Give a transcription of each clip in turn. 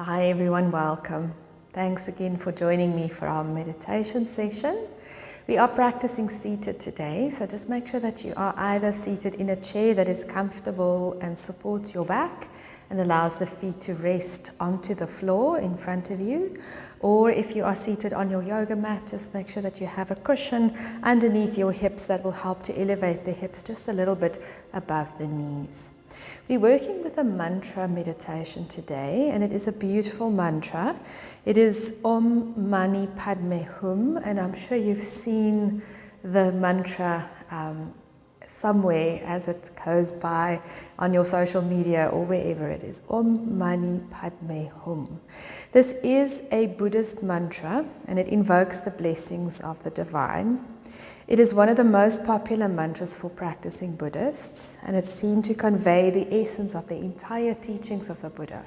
Hi everyone, welcome. Thanks again for joining me for our meditation session. We are practicing seated today, so just make sure that you are either seated in a chair that is comfortable and supports your back and allows the feet to rest onto the floor in front of you, or if you are seated on your yoga mat, just make sure that you have a cushion underneath your hips that will help to elevate the hips just a little bit above the knees. We're working with a mantra meditation today, and it is a beautiful mantra. It is Om Mani Padme Hum, and I'm sure you've seen the mantra somewhere as it goes by on your social media or wherever it is. Om Mani Padme Hum. This is a Buddhist mantra, and it invokes the blessings of the divine. It is one of the most popular mantras for practicing Buddhists, and it's seen to convey the essence of the entire teachings of the Buddha.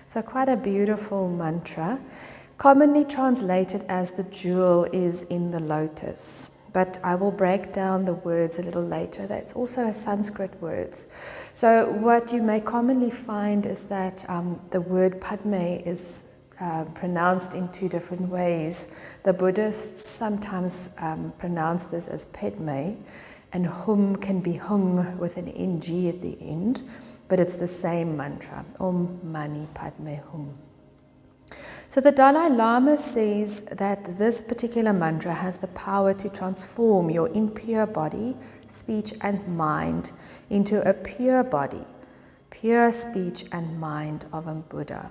So quite a beautiful mantra, commonly translated as the jewel is in the lotus. But I will break down the words a little later. That's also a Sanskrit word. So what you may commonly find is that the word Padme is pronounced in two different ways. The Buddhists sometimes pronounce this as Padme, and Hum can be hung with an ng at the end, but it's the same mantra, Om Mani Padme Hum. So the Dalai Lama says that this particular mantra has the power to transform your impure body, speech and mind into a pure body, pure speech and mind of a Buddha.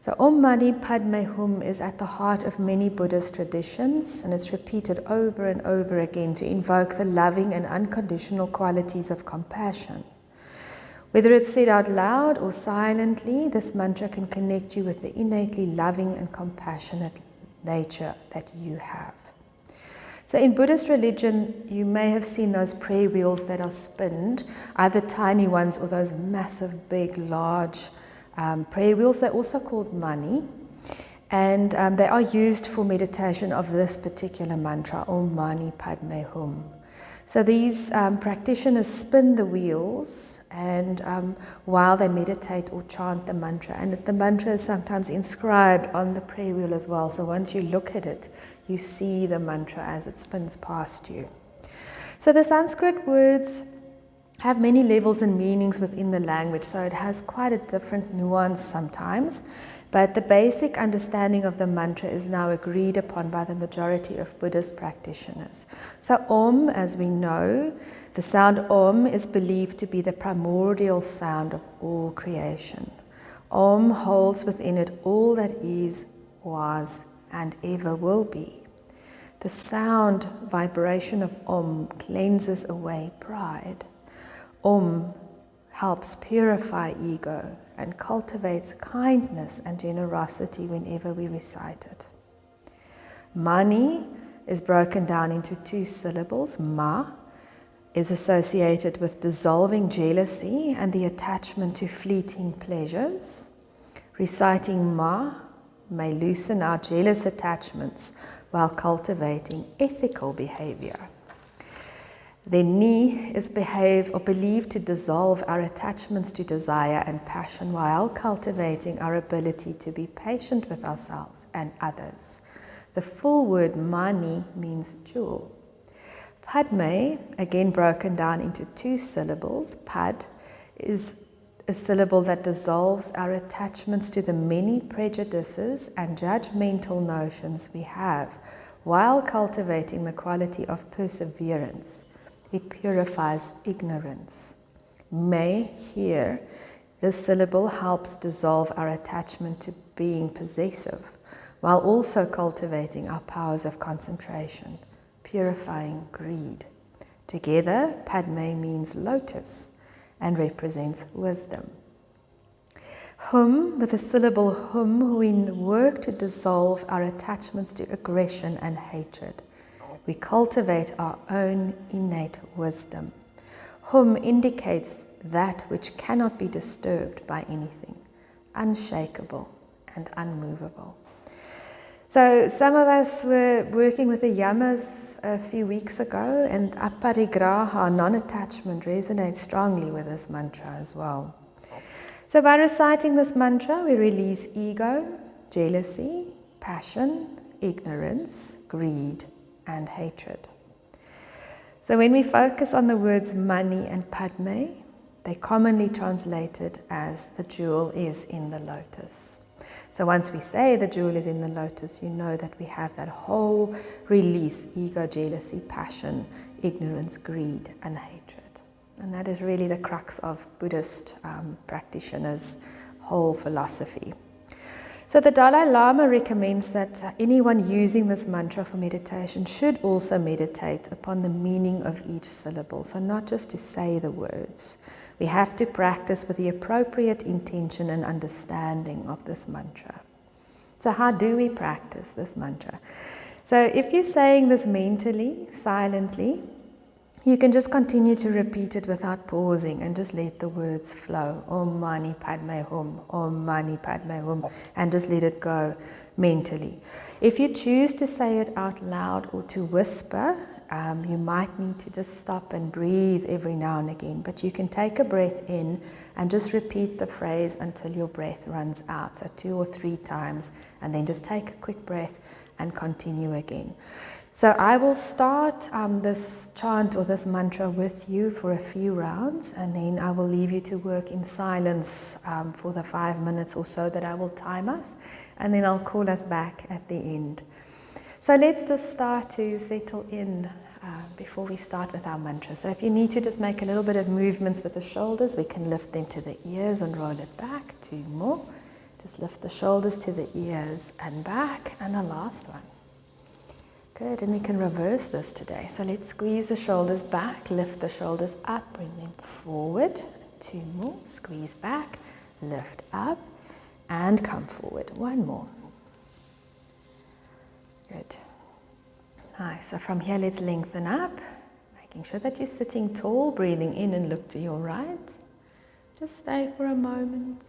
So Om Mani Padme Hum is at the heart of many Buddhist traditions, and it's repeated over and over again to invoke the loving and unconditional qualities of compassion. Whether it's said out loud or silently, this mantra can connect you with the innately loving and compassionate nature that you have. So in Buddhist religion, you may have seen those prayer wheels that are spinned, either tiny ones or those massive, big, large prayer wheels. They're also called mani, and they are used for meditation of this particular mantra, Om Mani Padme Hum. So these practitioners spin the wheels and while they meditate or chant the mantra, and the mantra is sometimes inscribed on the prayer wheel as well. So once you look at it, you see the mantra as it spins past you. So the Sanskrit words have many levels and meanings within the language, so it has quite a different nuance sometimes, but the basic understanding of the mantra is now agreed upon by the majority of Buddhist practitioners. So Om, as we know, the sound Om is believed to be the primordial sound of all creation. Om holds within it all that is, was, and ever will be. The sound vibration of Om cleanses away pride. Om helps purify ego and cultivates kindness and generosity whenever we recite it. Mani is broken down into two syllables. Ma is associated with dissolving jealousy and the attachment to fleeting pleasures. Reciting Ma may loosen our jealous attachments while cultivating ethical behaviour. Then Ni is believed to dissolve our attachments to desire and passion while cultivating our ability to be patient with ourselves and others. The full word Mani means jewel. Padme, again broken down into two syllables. Pad is a syllable that dissolves our attachments to the many prejudices and judgmental notions we have while cultivating the quality of perseverance. It purifies ignorance. May, here, this syllable helps dissolve our attachment to being possessive, while also cultivating our powers of concentration, purifying greed. Together, Padme means lotus and represents wisdom. Hum, with the syllable hum, we work to dissolve our attachments to aggression and hatred. We cultivate our own innate wisdom. Hum indicates that which cannot be disturbed by anything, unshakable and unmovable. So some of us were working with the yamas a few weeks ago, and aparigraha, non-attachment, resonates strongly with this mantra as well. So by reciting this mantra, we release ego, jealousy, passion, ignorance, greed, and hatred. So when we focus on the words Mani and Padme, they're commonly translated as the jewel is in the lotus. So once we say the jewel is in the lotus, you know that we have that whole release: ego, jealousy, passion, ignorance, greed, and hatred. And that is really the crux of Buddhist practitioners' whole philosophy. So the Dalai Lama recommends that anyone using this mantra for meditation should also meditate upon the meaning of each syllable. So not just to say the words. We have to practice with the appropriate intention and understanding of this mantra. So how do we practice this mantra? So if you're saying this mentally, silently, you can just continue to repeat it without pausing and just let the words flow. Om Mani Padme Hum, Om Mani Padme Hum, and just let it go mentally. If you choose to say it out loud or to whisper, you might need to just stop and breathe every now and again. But you can take a breath in and just repeat the phrase until your breath runs out. So 2 or 3 times, and then just take a quick breath and continue again. So I will start this chant or this mantra with you for a few rounds, and then I will leave you to work in silence for the 5 minutes or so that I will time us, and then I'll call us back at the end. So let's just start to settle in before we start with our mantra. So if you need to just make a little bit of movements with the shoulders, we can lift them to the ears and roll it back. 2 more. Just lift the shoulders to the ears and back, and a last one. Good, and we can reverse this today. So let's squeeze the shoulders back, lift the shoulders up, bring them forward. 2 more, squeeze back, lift up, and come forward. 1 more. Good. Nice, so from here let's lengthen up, making sure that you're sitting tall, breathing in and look to your right. Just stay for a moment.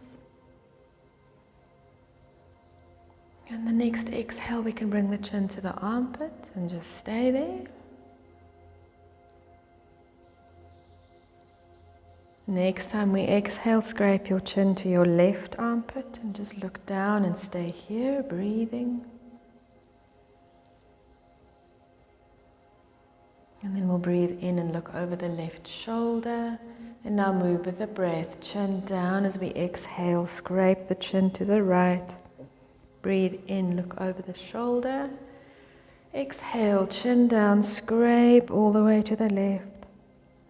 And the next exhale, we can bring the chin to the armpit and just stay there. Next time we exhale, scrape your chin to your left armpit and just look down and stay here, breathing. And then we'll breathe in and look over the left shoulder. And now move with the breath, chin down as we exhale, scrape the chin to the right. Breathe in, look over the shoulder. Exhale, chin down, scrape all the way to the left.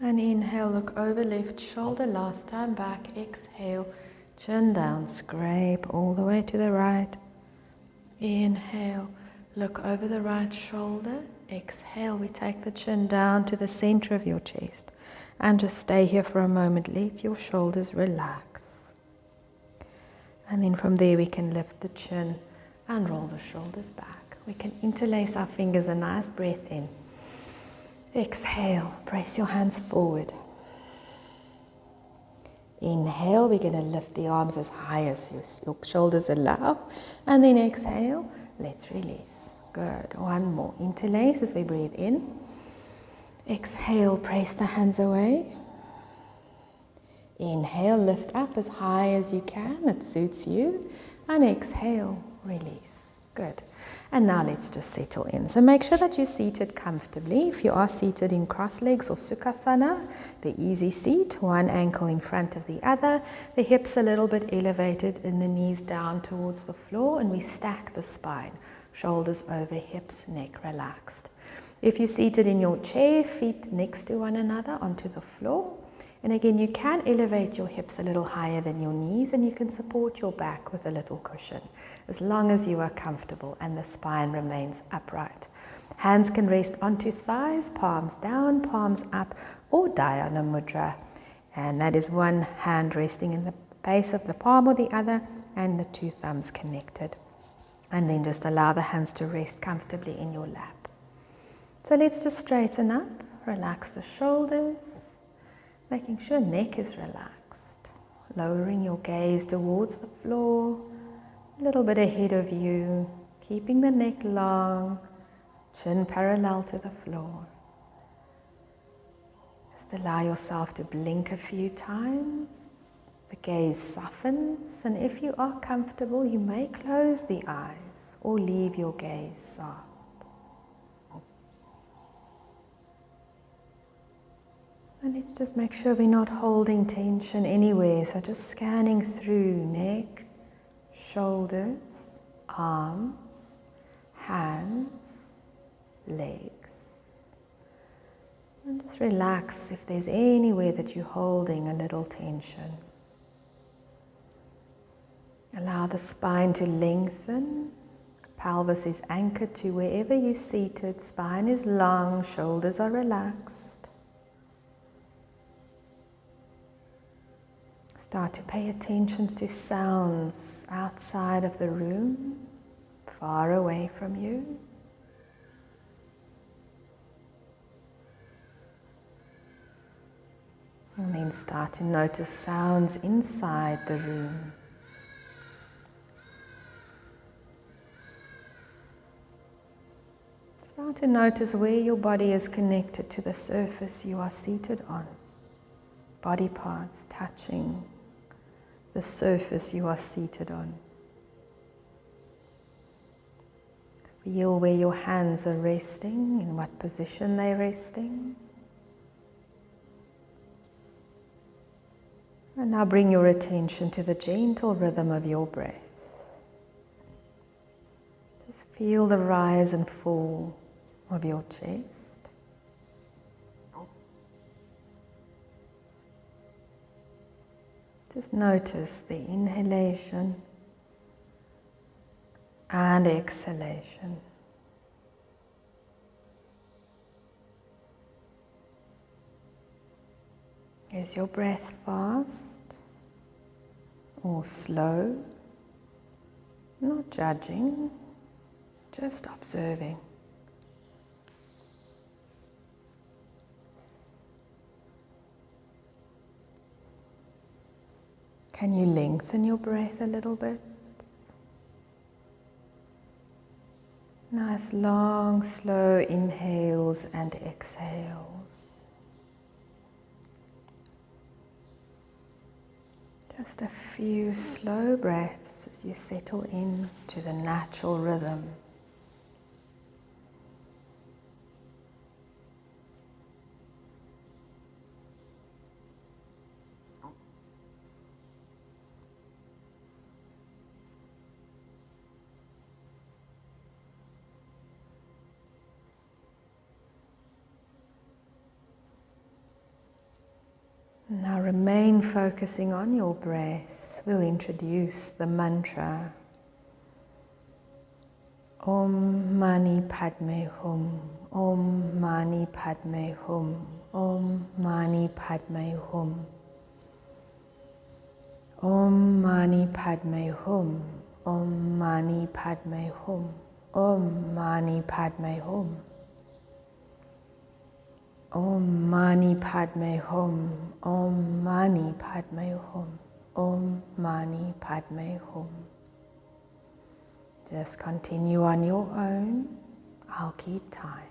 And inhale, look over left shoulder. Last time back, exhale, chin down, scrape all the way to the right. Inhale, look over the right shoulder. Exhale, we take the chin down to the center of your chest. And just stay here for a moment. Let your shoulders relax. And then from there we can lift the chin and roll the shoulders back. We can interlace our fingers, a nice breath in. Exhale, press your hands forward. Inhale, we're going to lift the arms as high as your shoulders allow. And then exhale, let's release. Good, 1 more. Interlace as we breathe in. Exhale, press the hands away. Inhale, lift up as high as you can, it suits you. And exhale, release. Good. And now let's just settle in. So make sure that you're seated comfortably. If you are seated in cross legs or sukhasana, the easy seat, 1 ankle in front of the other, the hips a little bit elevated and the knees down towards the floor, and we stack the spine, shoulders over hips, neck relaxed. If you're seated in your chair, feet next to one another onto the floor. And again, you can elevate your hips a little higher than your knees, and you can support your back with a little cushion, as long as you are comfortable and the spine remains upright. Hands can rest onto thighs, palms down, palms up, or Dhyana Mudra. And that is 1 hand resting in the base of the palm or the other, and the 2 thumbs connected. And then just allow the hands to rest comfortably in your lap. So let's just straighten up, relax the shoulders, making sure neck is relaxed, lowering your gaze towards the floor, a little bit ahead of you, keeping the neck long, chin parallel to the floor. Just allow yourself to blink a few times, The gaze softens, and if you are comfortable, you may close the eyes or leave your gaze soft. And let's just make sure we're not holding tension anywhere. So just scanning through neck, shoulders, arms, hands, legs. And just relax if there's anywhere that you're holding a little tension. Allow the spine to lengthen. Pelvis is anchored to wherever you're seated. Spine is long, shoulders are relaxed. Start to pay attention to sounds outside of the room, far away from you. And then start to notice sounds inside the room. Start to notice where your body is connected to the surface you are seated on. Body parts touching the surface you are seated on. Feel where your hands are resting, in what position they're resting. And now bring your attention to the gentle rhythm of your breath. Just feel the rise and fall of your chest. Just notice the inhalation and exhalation. Is your breath fast or slow? Not judging, just observing. Can you lengthen your breath a little bit? Nice long, slow inhales and exhales. Just a few slow breaths as you settle into the natural rhythm. Now remain focusing on your breath. We'll introduce the mantra. Om Mani Padme Hum. Om Mani Padme Hum. Om Mani Padme Hum. Om Mani Padme Hum. Om Mani Padme Hum. Om Mani Padme Hum. Om Mani Padme Hum. Om Mani Padme Hum. Om Mani Padme Hum. Just continue on your own. I'll keep time.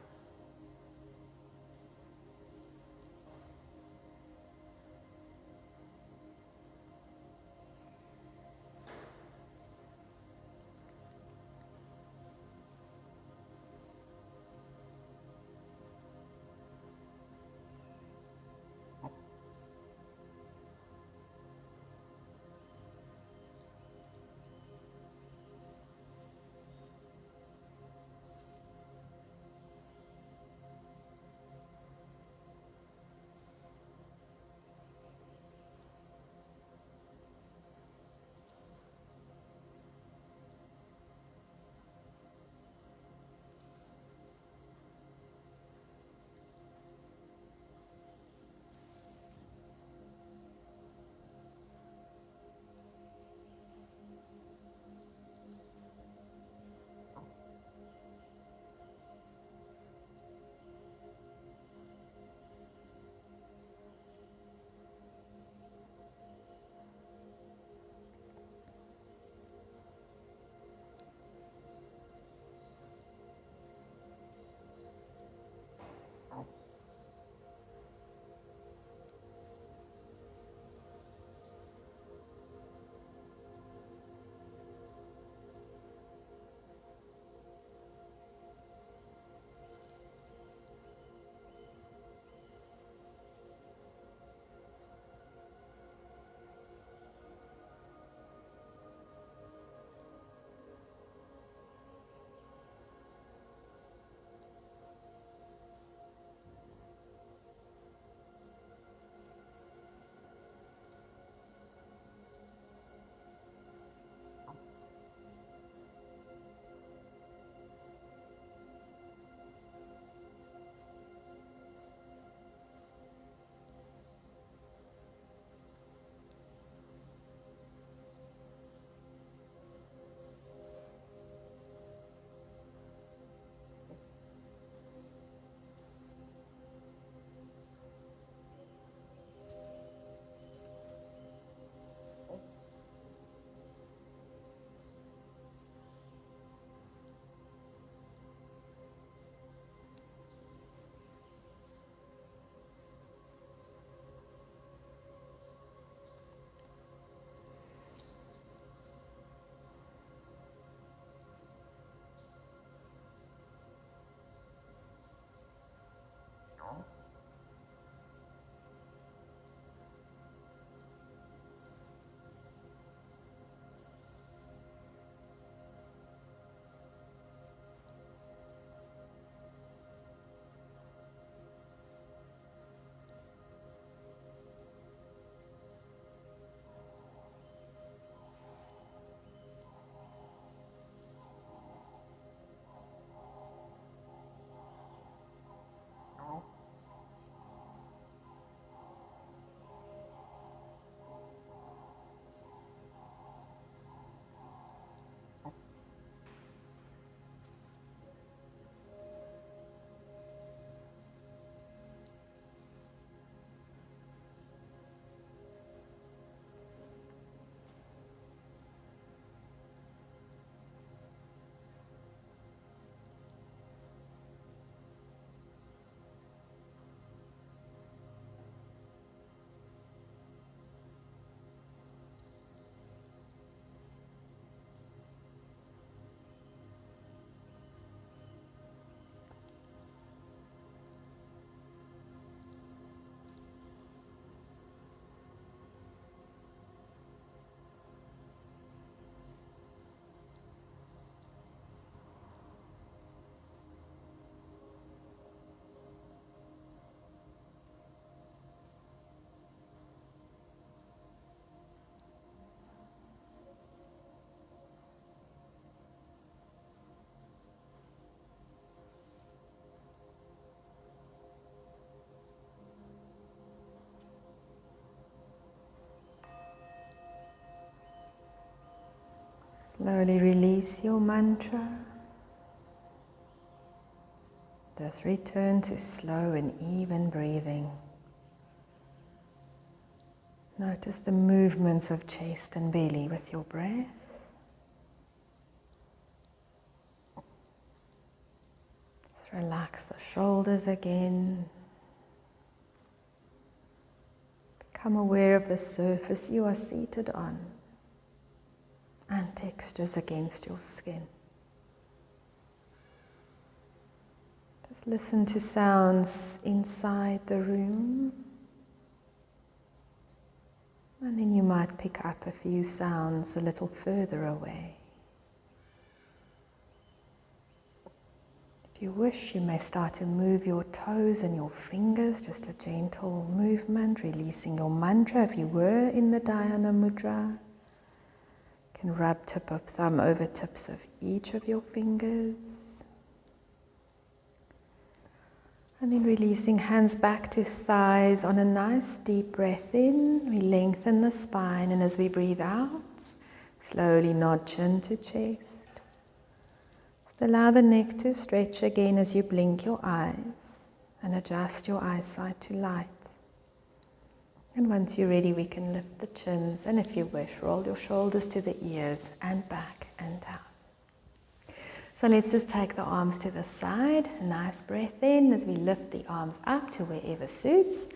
Slowly release your mantra. Just return to slow and even breathing. Notice the movements of chest and belly with your breath. Just relax the shoulders again. Become aware of the surface you are seated on and textures against your skin. Just listen to sounds inside the room. And then you might pick up a few sounds a little further away. If you wish, you may start to move your toes and your fingers, just a gentle movement, releasing your mantra. If you were in the Dhyana Mudra, you can rub tip of thumb over tips of each of your fingers. And then releasing hands back to thighs on a nice deep breath in. We lengthen the spine, and as we breathe out, slowly nod chin to chest. Just allow the neck to stretch again as you blink your eyes and adjust your eyesight to light. And once you're ready, we can lift the chins, and if you wish, roll your shoulders to the ears and back and down. So let's just take the arms to the side, a nice breath in as we lift the arms up to wherever suits,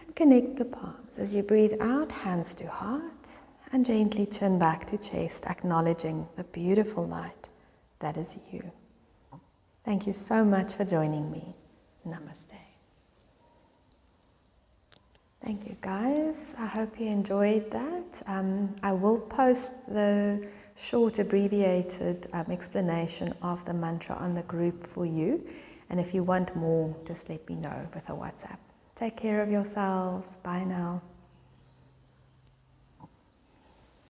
and connect the palms. As you breathe out, hands to heart, and gently chin back to chest, acknowledging the beautiful light that is you. Thank you so much for joining me. Namaste. Thank you, guys. I hope you enjoyed that. I will post the short abbreviated explanation of the mantra on the group for you. And if you want more, just let me know with a WhatsApp. Take care of yourselves. Bye now.